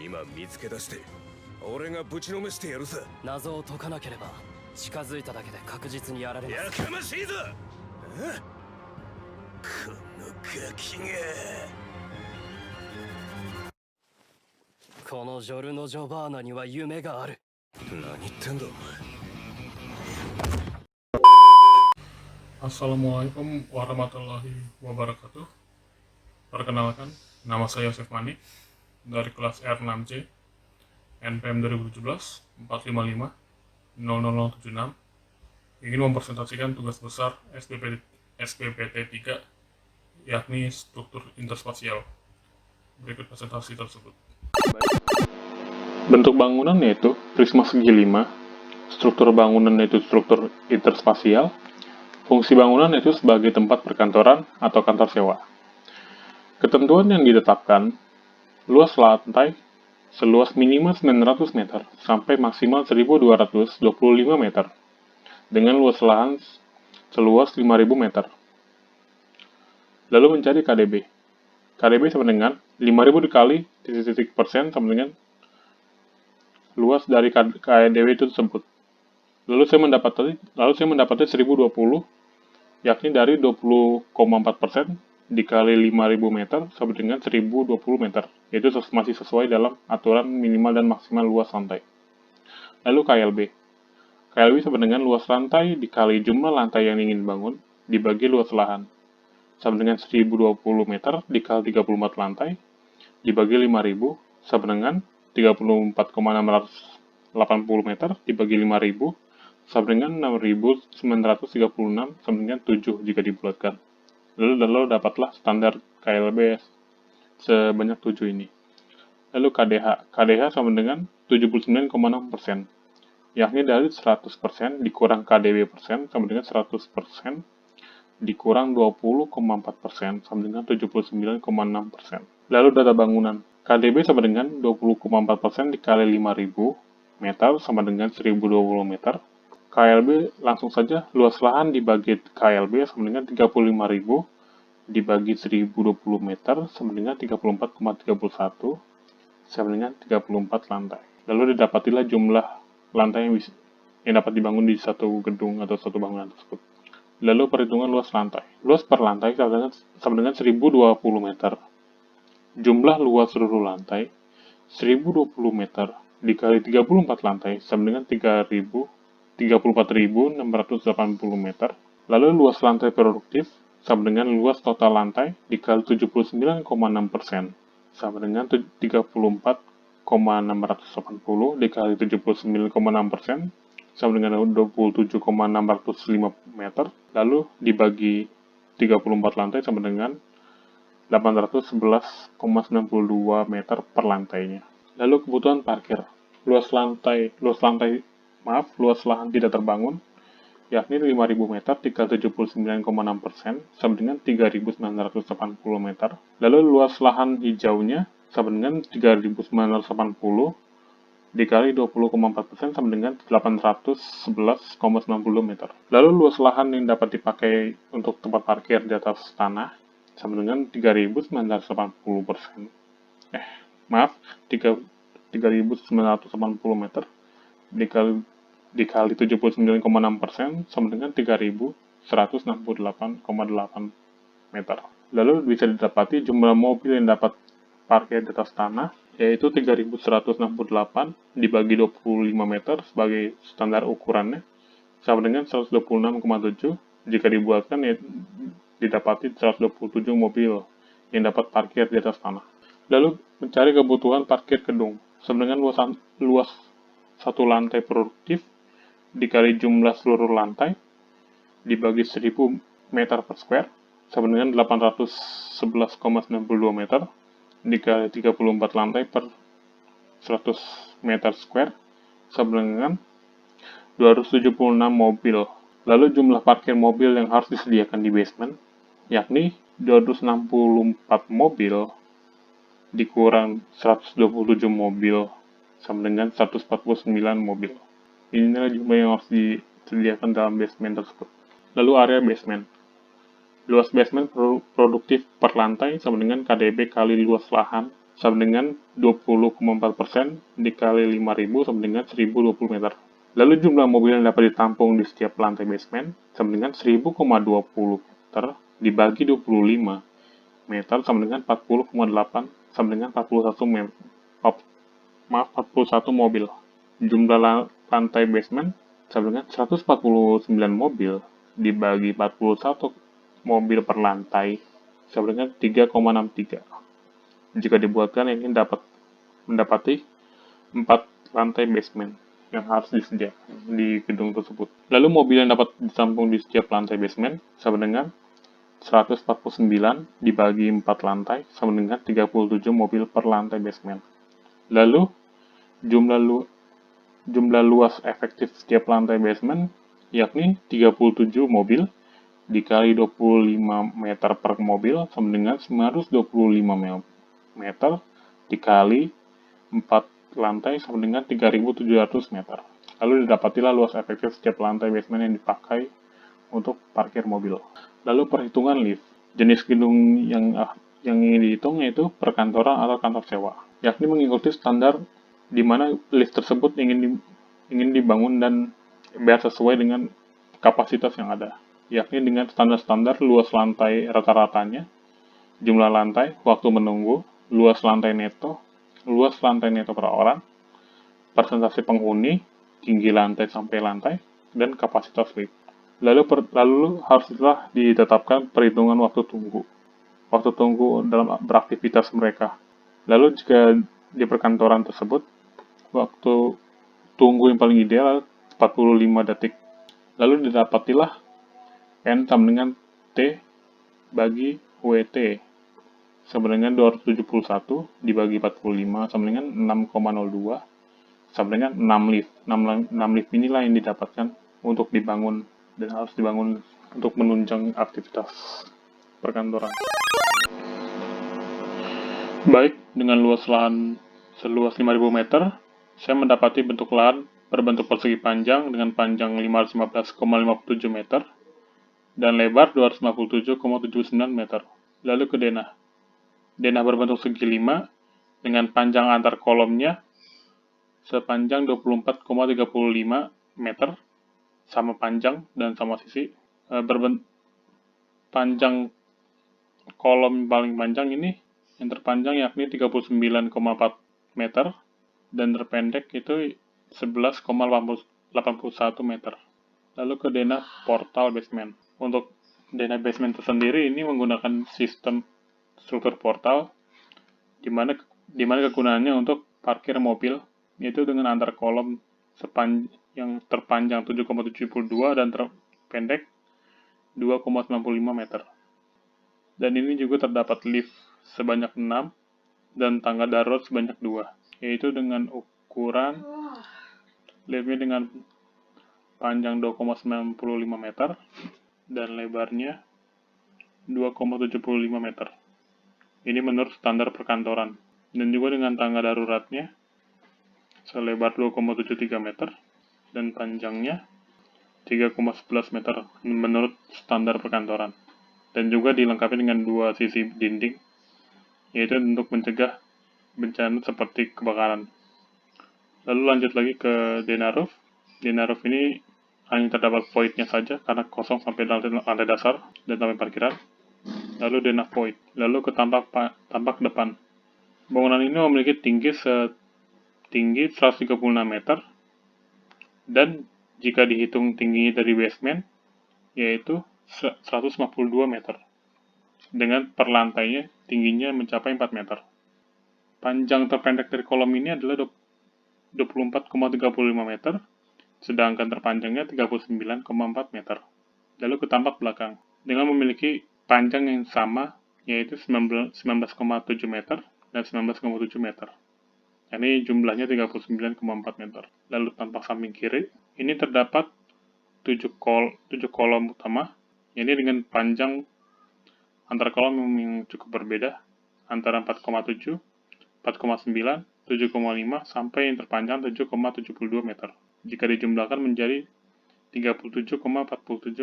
今見つけ出して俺がぶちのめしてやるさ。謎を解かなければ近づいただけで確実にやられます。やかましいぞ。このガキが。このジョルノ・ジョバーナには夢がある。何言ってんだお前。Assalamualaikum warahmatullahi wabarakatuh. Perkenalkan, nama saya Yosef Manik dari kelas R6C NPM 2017 455 00076, ingin mempresentasikan tugas besar SBPT 3, yakni struktur interspasial. Berikut presentasi tersebut. Bentuk bangunan yaitu prisma segi 5, struktur bangunan yaitu struktur interspasial, fungsi bangunan yaitu sebagai tempat perkantoran atau kantor sewa. Ketentuan yang ditetapkan, luas lantai seluas minimal 900 meter sampai maksimal 1225 meter, dengan luas lahan seluas 5000 meter. Lalu mencari KDB. KDB sama dengan 5000 dikali titik-titik persen sama dengan luas dari KDB itu tersebut. Lalu saya mendapatkan 1020, yakni dari 20,4% dikali 5000 meter sama dengan 1020 meter, yaitu masih sesuai dalam aturan minimal dan maksimal luas lantai. Lalu KLB sama dengan luas lantai dikali jumlah lantai yang ingin bangun dibagi luas lahan, sama dengan 1020 meter dikali 34 lantai dibagi 5000 sama dengan 34,680 meter dibagi 5000 sama dengan 6936 sama dengan 7 jika dibulatkan. Lalu dapatlah standar KLB sebanyak 7 ini. Lalu KDH sama dengan 79,6%, yakni dari 100% dikurang KDB persen sama dengan 100% dikurang 20,4% sama dengan 79,6%. Lalu data bangunan. KDB sama dengan 20,4% dikali 5000 meter sama dengan 1020 meter. KLB langsung saja, luas lahan dibagi KLB sama dengan 35.000 dibagi 1020 meter sama dengan 34,31 sama dengan 34 lantai. Lalu didapatilah jumlah lantai yang dapat dibangun di satu gedung atau satu bangunan tersebut. Lalu perhitungan luas lantai. Luas per lantai sama dengan 1020 meter. Jumlah luas seluruh lantai 1020 meter dikali 34 lantai sama dengan 34.680 meter. Lalu luas lantai produktif sama dengan luas total lantai dikali 79,6% sama dengan 34,680 dikali 79,6% sama dengan 27,605 meter. Lalu dibagi 34 lantai sama dengan 811,92 meter per lantainya. Lalu kebutuhan parkir. Luas lahan tidak terbangun, yakni 5000 meter dikali 79,6% sama dengan 3980 meter. Lalu luas lahan hijaunya sama dengan 3980 dikali 20,4% sama dengan 811,90 meter. Lalu luas lahan yang dapat dipakai untuk tempat parkir di atas tanah sama dengan 3980 meter dikali 79,6% sama dengan 3168,8 meter. Lalu bisa didapati jumlah mobil yang dapat parkir di atas tanah yaitu 3168 dibagi 25 meter sebagai standar ukurannya sama dengan 126,7. Jika dibuatkan ya didapati 127 mobil yang dapat parkir di atas tanah. Lalu mencari kebutuhan parkir gedung sama dengan luas satu lantai produktif dikali jumlah seluruh lantai dibagi 1000 meter per square sama dengan 811,92 meter dikali 34 lantai per 100 meter square sama dengan 276 mobil. Lalu jumlah parkir mobil yang harus disediakan di basement yakni 264 mobil dikurang 127 mobil sama dengan 149 mobil. Inilah jumlah yang harus disediakan dalam basement tersebut. Lalu area basement. Luas basement produktif per lantai sama dengan KDB kali luas lahan sama dengan 20,4% dikali 5.000 sama dengan 1.020 meter. Lalu jumlah mobil yang dapat ditampung di setiap lantai basement sama dengan 1.020 meter dibagi 25 meter sama dengan 40,8 sama dengan 41 mobil. Jumlah lantai basement sama dengan 149 mobil dibagi 41 mobil per lantai sama dengan 3,63. Jika dibuatkan ini dapat mendapati 4 lantai basement yang harus disediakan di gedung tersebut. Lalu mobil yang dapat ditampung di setiap lantai basement sama dengan 149 dibagi 4 lantai sama dengan 37 mobil per lantai basement. Lalu jumlah luas efektif setiap lantai basement yakni 37 mobil dikali 25 meter per mobil sama dengan 925 meter dikali 4 lantai sama dengan 3.700 meter. Lalu didapatilah luas efektif setiap lantai basement yang dipakai untuk parkir mobil. Lalu perhitungan lift. Jenis gedung yang ingin dihitung yaitu perkantoran atau kantor sewa, yakni mengikuti standar di mana lift tersebut ingin dibangun dan biar sesuai dengan kapasitas yang ada, yakni dengan standar-standar luas lantai rata-ratanya, jumlah lantai, waktu menunggu, luas lantai neto per orang, persentase penghuni, tinggi lantai sampai lantai, dan kapasitas lift. Lalu haruslah ditetapkan perhitungan waktu tunggu dalam beraktivitas mereka. Lalu jika di perkantoran tersebut, waktu tunggu yang paling ideal 45 detik. Lalu didapatilah N sama dengan T bagi WT sama dengan 271 dibagi 45 sama dengan 6,02 sama dengan 6 lift. 6 lift inilah yang didapatkan untuk dibangun dan harus dibangun untuk menunjang aktivitas perkantoran. Baik, dengan luas lahan seluas 5.000 meter, saya mendapati bentuk lahan berbentuk persegi panjang dengan panjang 515,57 meter dan lebar 257,79 meter. Lalu ke denah. Denah berbentuk segi 5 dengan panjang antar kolomnya sepanjang 24,35 meter, sama panjang dan sama sisi. Panjang kolom paling panjang ini yang terpanjang yakni 39,4 meter dan terpendek itu 11,81 meter. Lalu ke denah portal basement. Untuk denah basement tersendiri ini menggunakan sistem struktur portal di mana kegunaannya untuk parkir mobil, yaitu dengan antar kolom yang terpanjang 7,72 dan terpendek 2,95 meter. Dan ini juga terdapat lift sebanyak 6 dan tangga darurat sebanyak 2, yaitu dengan ukuran liftnya dengan panjang 2,95 meter dan lebarnya 2,75 meter. Ini menurut standar perkantoran. Dan juga dengan tangga daruratnya selebar 2,73 meter dan panjangnya 3,11 meter menurut standar perkantoran. Dan juga dilengkapi dengan 2 sisi dinding, yaitu untuk mencegah bencana seperti kebakaran. Lalu lanjut lagi ke denah roof. Denah roof ini hanya terdapat void-nya saja karena kosong sampai lantai dasar dan sampai parkiran. Lalu denah void. Lalu ke tampak depan. Bangunan ini memiliki tinggi 136 meter dan jika dihitung tingginya dari basement yaitu 152 meter. Dengan per lantainya tingginya mencapai 4 meter. Panjang terpendek dari kolom ini adalah 24,35 meter, sedangkan terpanjangnya 39,4 meter. Lalu ke tampak belakang. Dengan memiliki panjang yang sama, yaitu 19,7 meter dan 19,7 meter. Ini jumlahnya 39,4 meter. Lalu tampak samping kiri, ini terdapat 7 kolom utama, ini dengan panjang antar kolom yang cukup berbeda, antara 4,7, 4,9, 7,5, sampai yang terpanjang 7,72 meter. Jika dijumlahkan menjadi 37,47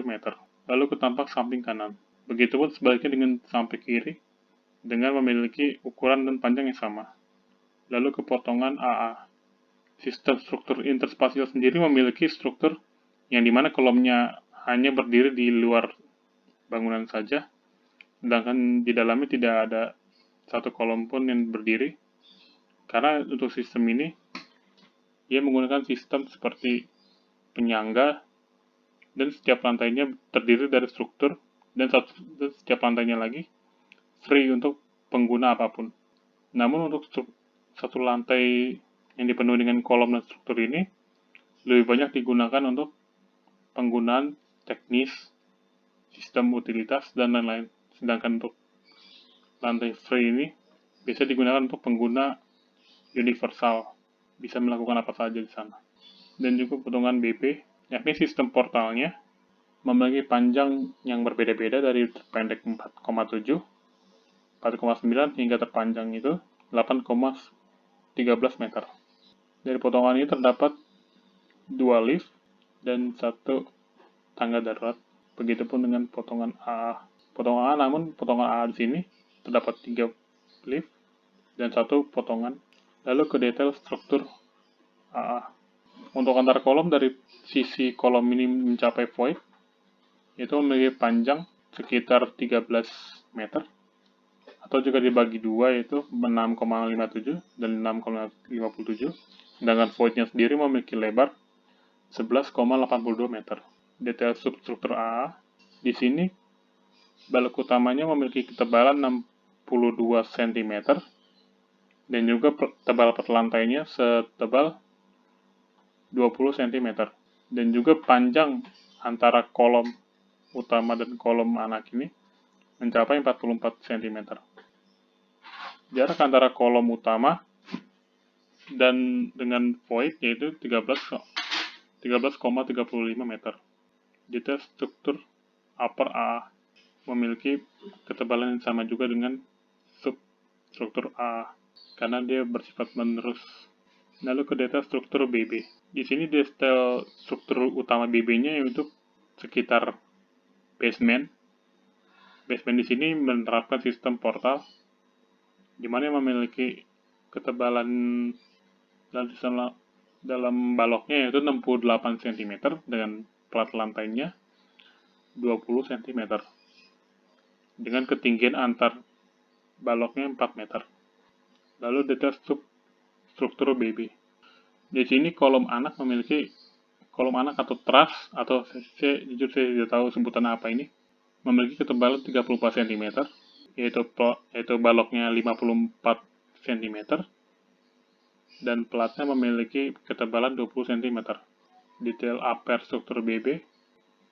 meter. Lalu ke tampak samping kanan. Begitupun sebaliknya dengan samping kiri dengan memiliki ukuran dan panjang yang sama. Lalu ke potongan AA. Sistem struktur interspasial sendiri memiliki struktur yang dimana kolomnya hanya berdiri di luar bangunan saja, sedangkan di dalamnya tidak ada satu kolom pun yang berdiri. Karena untuk sistem ini, ia menggunakan sistem seperti penyangga, dan setiap lantainya terdiri dari struktur, dan setiap lantainya lagi free untuk pengguna apapun. Namun untuk satu lantai yang dipenuhi dengan kolom dan struktur ini, lebih banyak digunakan untuk penggunaan teknis, sistem utilitas, dan lain-lain. Sedangkan untuk lantai free ini bisa digunakan untuk pengguna universal, bisa melakukan apa saja di sana. Dan juga potongan BP, yakni sistem portalnya, memiliki panjang yang berbeda-beda dari terpendek 4,7, 4,9 hingga terpanjang itu 8,13 meter. Dari potongan ini terdapat 2 lift dan 1 tangga darurat. Begitupun dengan potongan AA. Potongan A, namun potongan A di sini terdapat 3 lift dan 1 potongan. Lalu ke detail struktur AA. Untuk antar kolom dari sisi kolom ini mencapai void, itu memiliki panjang sekitar 13 meter, atau juga dibagi dua yaitu 6,57 dan 6,57, sedangkan voidnya sendiri memiliki lebar 11,82 meter. Detail substruktur AA, di sini balok utamanya memiliki ketebalan 62 cm dan juga tebal lantainya setebal 20 cm, dan juga panjang antara kolom utama dan kolom anak ini mencapai 44 cm. Jarak antara kolom utama dan dengan void yaitu 13,35 meter. Detail struktur upper A memiliki ketebalan yang sama juga dengan substruktur A karena dia bersifat menerus. Lalu ke detail struktur BB. Di sini detail struktur utama BB-nya yaitu sekitar basement. Basement di sini menerapkan sistem portal, di mana memiliki ketebalan dalam baloknya yaitu 68 cm dengan plat lantainya 20 cm dengan ketinggian antar baloknya 4 meter. Lalu detail struktur BB. Di sini kolom anak atau truss, atau saya tidak tahu sebutan apa ini, memiliki ketebalan 34 cm, yaitu baloknya 54 cm, dan platnya memiliki ketebalan 20 cm. Detail upper struktur BB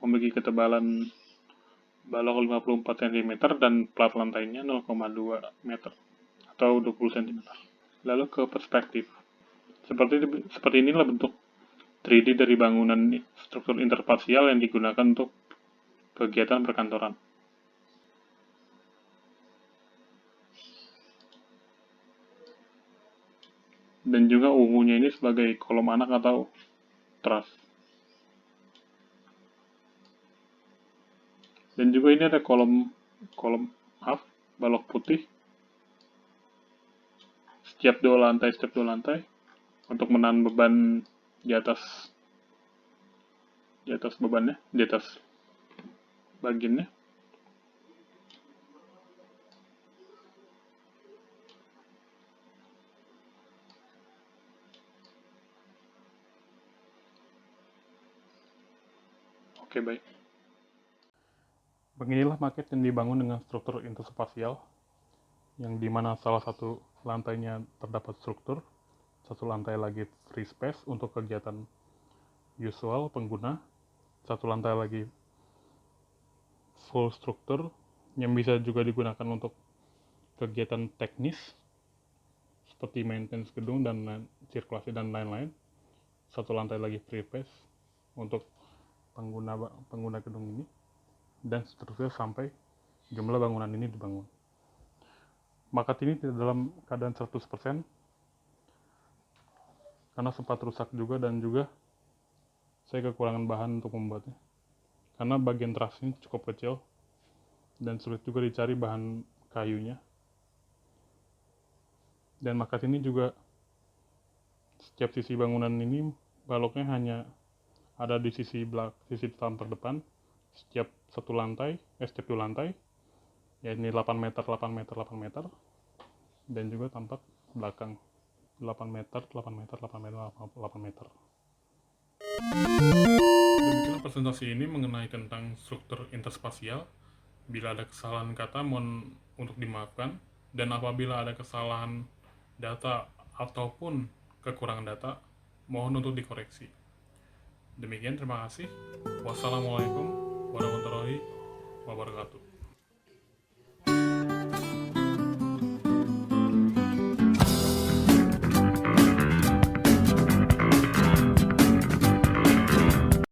memiliki ketebalan balok 54 cm dan plat lantainya 0,2 meter atau 20 cm. Lalu ke perspektif. Seperti inilah bentuk 3D dari bangunan struktur interspasial yang digunakan untuk kegiatan perkantoran. Dan juga ungunya ini sebagai kolom anak atau truss. Dan juga ini ada balok putih setiap dua lantai untuk menahan beban di atas bebannya, di atas bagiannya. Oke, baik. Beginilah maket yang dibangun dengan struktur interspasial, yang dimana salah satu lantainya terdapat struktur, satu lantai lagi free space untuk kegiatan usual pengguna, satu lantai lagi full struktur yang bisa juga digunakan untuk kegiatan teknis seperti maintenance gedung dan sirkulasi dan lain-lain. Satu lantai lagi free space untuk pengguna gedung ini, dan seterusnya sampai jumlah bangunan ini dibangun. Maket ini tidak dalam keadaan 100% karena sempat rusak juga, dan juga saya kekurangan bahan untuk membuatnya karena bagian truss ini cukup kecil dan sulit juga dicari bahan kayunya. Dan maka ini juga setiap sisi bangunan ini baloknya hanya ada di sisi tampak depan setiap setiap dua lantai, ya ini 8 meter, 8 meter, 8 meter, dan juga tampak belakang 8 meter, 8 meter, 8 meter, 8 meter. Demikianlah presentasi ini mengenai tentang struktur interspasial. Bila ada kesalahan kata, mohon untuk dimaafkan, dan apabila ada kesalahan data ataupun kekurangan data, mohon untuk dikoreksi. Demikian, terima kasih. Wassalamualaikum warahmatullahi wabarakatuh.